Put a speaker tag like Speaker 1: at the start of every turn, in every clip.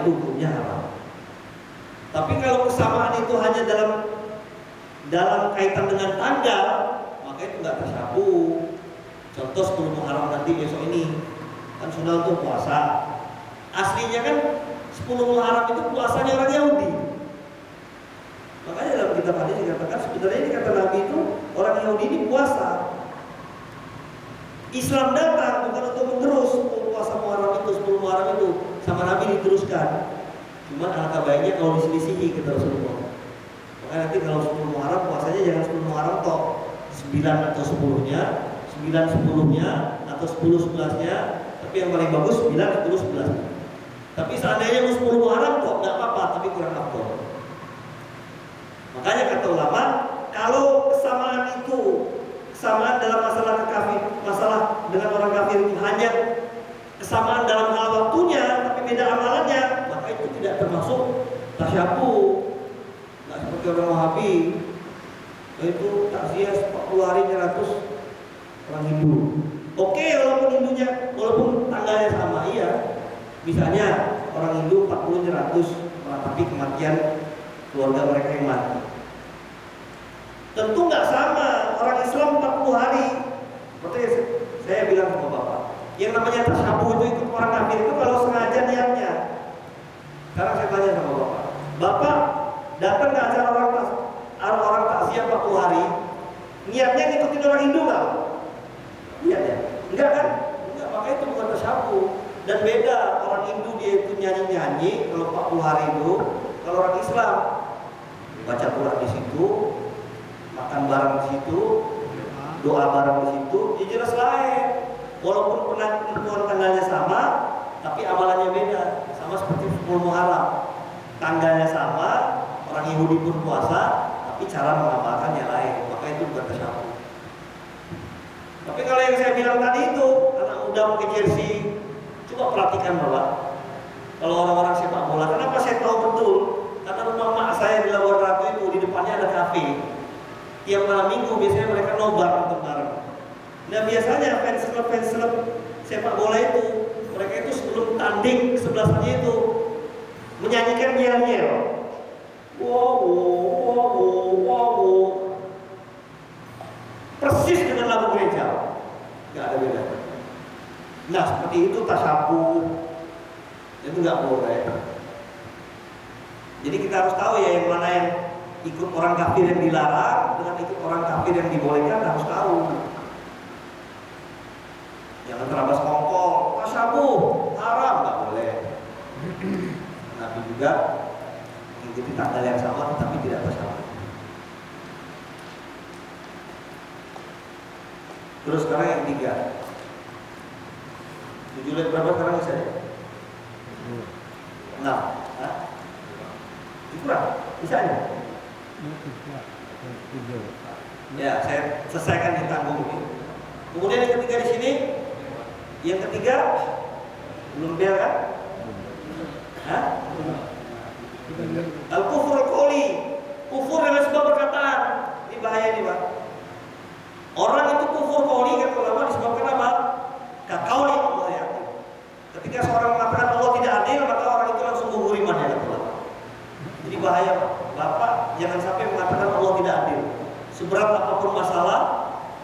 Speaker 1: itu hukumnya haram. Tapi kalau kesamaan itu hanya dalam kaitan dengan tanggal, maka itu nggak tasyabuh. Contoh 10 Muharram nanti besok ini kan sunnah untuk puasa. Aslinya kan 10 Muharram itu puasanya orang Yahudi. Makanya dalam kitab hadis dikatakan sebenarnya ini kata Nabi itu orang Yahudi ini puasa. Islam datang bukan untuk menerus puasa Muharram itu, 10 Muharram itu sama Nabi diteruskan. Cuma alangkah baiknya kalau diselisihi kata Rasulullah. Makanya nanti kalau 10 Muharram puasanya jangan 10 Muharram toh 9 atau 10-nya, 9 10-nya atau 10 11-nya, tapi yang paling bagus 9 10 11-nya. Tapi seandainya 10 Muharram kok nggak apa-apa, tapi kurang afdal. Makanya kata ulama, kalau kesamaan dalam masalah masalah dengan orang kafir itu hanya kesamaan dalam hal waktunya, tapi beda amalannya, maka itu tidak termasuk tasyabuh. Nggak seperti orang Wahabi, itu takziah 40 hari 100 orang Hindu. Oke, walaupun tanggalnya sama, iya. Misalnya orang Hindu 40 100 meratapi kematian keluarga mereka yang mati. Tentu nggak sama orang Islam 40 hari. Makanya saya bilang sama Bapak, yang namanya tasyabuh itu ikut orang kafir itu kalau sengaja niatnya. Sekarang saya tanya sama Bapak datang ke acara orang takziah 40 hari, niatnya ngikutin orang Hindu nggak? Niatnya? Enggak kan? Enggak, makanya itu bukan tasyabuh. Dan beda, orang Hindu dia itu nyanyi-nyanyi kalau 40 hari itu, kalau orang Islam baca Quran di situ, makan bareng di situ, doa bareng di situ, ya jelas lain. Walaupun penentuan tanggalnya sama, tapi amalannya beda. Sama seperti 10 Muharram, tanggalnya sama, orang Yahudi pun puasa, tapi cara mengamalkannya lain. Maka itu bukan tasyabuh. Tapi kalau yang saya bilang tadi itu, anak muda pakai jersey, coba perhatikan Bapak. Kalau orang-orang sepak bola, kenapa saya tahu betul? Karena rumah mak saya di Labuan Ratu itu di depannya ada kafe. Tiap malam minggu biasanya mereka nobar nonton bareng. Nah biasanya fans club sepak bola itu, mereka itu sebelum tanding kesebelasannya itu menyanyikan yel-yel. Wow. Persis dengan lagu gereja, nggak ada beda. Nah seperti itu tasyabuh, itu nggak boleh. Jadi kita harus tahu ya yang mana yang ikut orang kafir yang dilarang dengan ikut orang kafir yang dibolehkan, harus tahu. Jangan terabas kongkol, tasyabuh haram, nggak boleh. Nabi juga mengikuti tanggal yang sama tetapi tidak tasyabuh. Terus sekarang yang 3. 7 lihat berapa sekarang bisa ya? 6. Hah? Kurang? Bisa ya? Ya, saya selesaikan di tanggung ini. Kemudian yang ketiga di sini, yang ketiga belum bel kan? Hah? Al-kufur al-qawli, kufur dengan sebab perkataan. Ini bahaya nih Pak. Orang itu kufur qawli kata ulama disebabkan apa? Kaqauli Allah ya. Ketika seorang mengatakan Allah tidak adil, maka orang itu langsung gugur imannya kata ulama. Jadi bahaya Bapak, jangan sampai mengatakan Allah tidak adil. Seberat apapun masalah,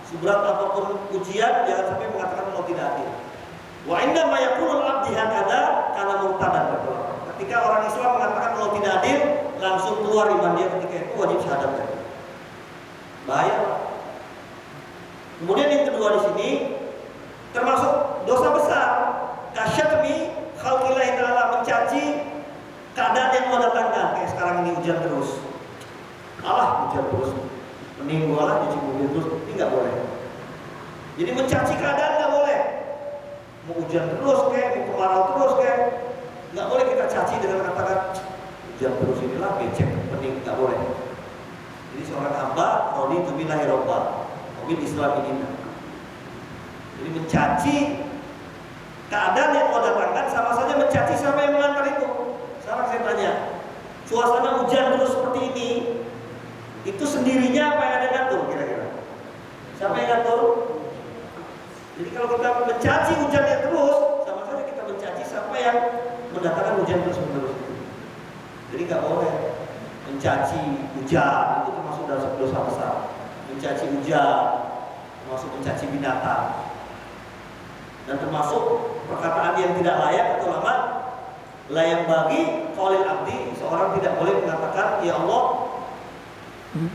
Speaker 1: seberat apapun ujian, jangan sampai mengatakan Allah tidak adil. Wa inna ma yakunul abdi hakada kana murtadan. Ketika orang Islam mengatakan Allah tidak adil, langsung keluar iman dia, ketika itu wajib syahadat. Bahaya Pak. Kemudian yang kedua di sini termasuk dosa besar, kasyatmi khalqillahi ta'ala, mencaci keadaan yang mau datangkan. Kayak sekarang ini hujan terus, hujan terus, mending gua lah cuci mobil terus, ini nggak boleh. Jadi mencaci keadaan nggak boleh. Mau hujan terus kayak, mau kemarau terus kayak, nggak boleh kita caci dengan katakan hujan terus inilah becek, mending, nggak boleh. Jadi seorang hamba raditu billahi robba bil Islam ini. Jadi mencaci keadaan yang mau datangkan sama saja mencaci siapa yang mengantar itu. Sekarang saya tanya, suasana hujan terus seperti ini, itu sendirinya apa yang ada ngatur kira-kira? Siapa yang ngatur? Jadi kalau kita mencaci hujannya terus, sama saja kita mencaci siapa yang mendatangkan hujan terus-menerus. Jadi nggak boleh mencaci hujan, itu termasuk dalam dosa besar. Mencaci hujan, termasuk mencaci binatang, dan termasuk perkataan yang tidak layak atau lama. Layak bagi qaulil abdi, seorang tidak boleh mengatakan, ya Allah,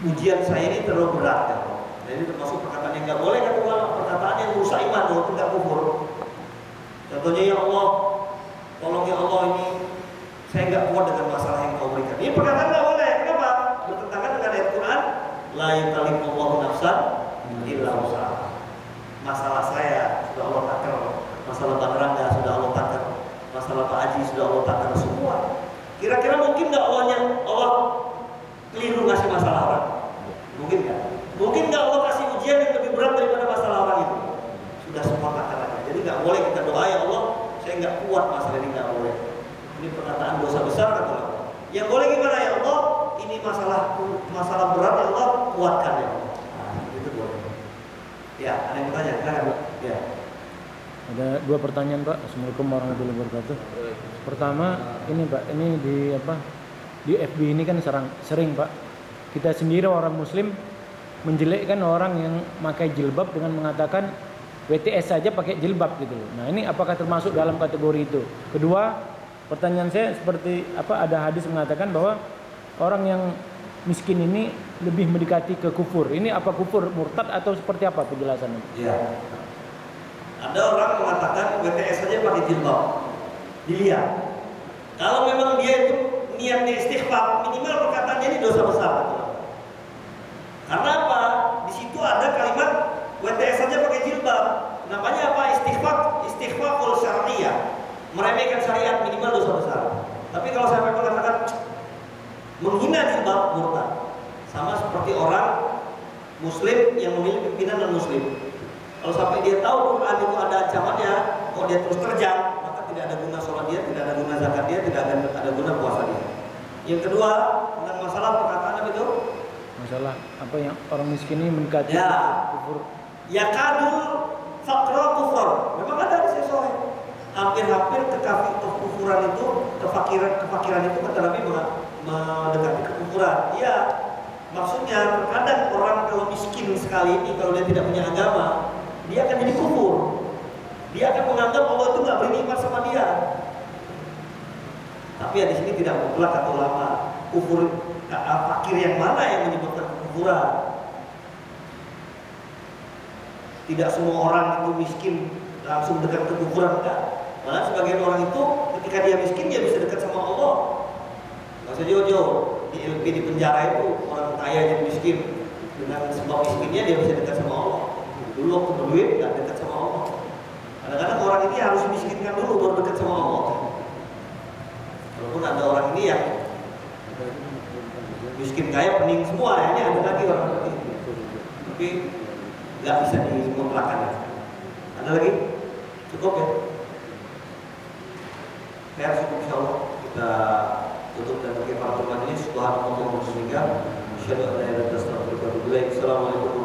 Speaker 1: ujian saya ini terlalu berat ya Allah. Jadi termasuk perkataan yang nggak boleh, kata ulama, perkataan yang merusak iman walaupun nggak kufur. Contohnya, ya Allah, tolong ya Allah, ini saya nggak kuat dengan masalah yang kau berikan. Ini perkataan nggak boleh. Kenapa? Bertentangan dengan ayat Quran, la yukallifullahu nafsan illa wus'aha. Masalah saya sudah Allah takdir, masalah Bang Rangga sudah Allah takdir, masalah Pak Haji sudah Allah takdir semua. Kira-kira mungkin nggak Allah keliru ngasih masalah orang? Mungkin nggak? Mungkin nggak Allah kasih ujian yang lebih berat daripada masalah orang itu? Sudah semua takdir. Jadi nggak boleh kita doa, ya Allah, saya nggak kuat masalah ini, nggak boleh. Ini perkataan dosa besar, kata Allah. Yang boleh gimana, ya Allah? Ini masalah berat, ya Allah, kuatkan ya Allah. Nah, itu boleh. Ya, ada yang bertanya, silakan Pak. Ya.
Speaker 2: Ada 2 pertanyaan Pak. Assalamualaikum warahmatullahi wabarakatuh. Pertama, ini Pak, ini di FB ini kan sering Pak, kita sendiri orang Muslim menjelekkan orang yang pakai jilbab dengan mengatakan WTS saja pakai jilbab gitu loh. Nah ini apakah termasuk dalam kategori itu? Kedua, pertanyaan saya seperti apa, ada hadis mengatakan bahwa orang yang miskin ini lebih mendekati ke kufur. Ini apa kufur murtad atau seperti apa penjelasannya?
Speaker 1: Ya. Ada orang mengatakan WTS saja pakai jilbab. Dilihat. Kalau memang dia itu niatnya istighfar, minimal perkataannya ini dosa besar. Karena apa? Di situ ada kalimat WTS saja pakai jilbab. Namanya apa? Istighfar syariah. Meremehkan syariat, minimal dosa besar. Tapi kalau saya mengatakan menghina jilbab, murtad. Sama seperti orang Muslim yang memilih pimpinan non Muslim. Kalau sampai dia tahu Quran itu ada ancamannya, kalau dia terus terjang, maka tidak ada guna sholat dia, tidak ada guna zakat dia, tidak ada guna puasa dia. Yang kedua, dengan masalah perkataan apa itu? Masalah
Speaker 2: apa yang orang miskin ini mendekati kufur.
Speaker 1: Ya kadul faqra kufur. Memang ada di sisi hampir-hampir kekufuran itu, kefakiran itu kata Nabi mendekati kekufuran. Iya. Maksudnya terkadang orang kalau miskin sekali ini, kalau dia tidak punya agama, dia akan jadi kufur. Dia akan menganggap Allah itu nggak beri nikmat sama dia. Tapi ya di sini tidak mutlak kata ulama. Kufur fakir yang mana yang menyebabkan kekufuran? Tidak semua orang itu miskin langsung dekat ke kekufuran, enggak. Malah sebagian orang itu ketika dia miskin dia bisa dekat sama Allah. Nggak usah jauh-jauh. Di LP di penjara itu orang kaya jadi miskin, dengan sebab miskinnya dia bisa dekat sama Allah. Dulu waktu berduit nggak dekat sama Allah. Kadang-kadang orang ini harus miskinkan dulu baru dekat sama Allah. Walaupun ada orang ini yang miskin kaya pening semua, ya, ini ada lagi orang seperti itu. Tapi nggak bisa dimutlakan. Ada lagi? Cukup ya? Saya cukup, insya Allah kita tutup dan bagi para majelis. Subhanallah wa bihamdihi, asyhadu an la ilaha illallah, astaghfiruka wa atubu ilaik. Assalamualaikum.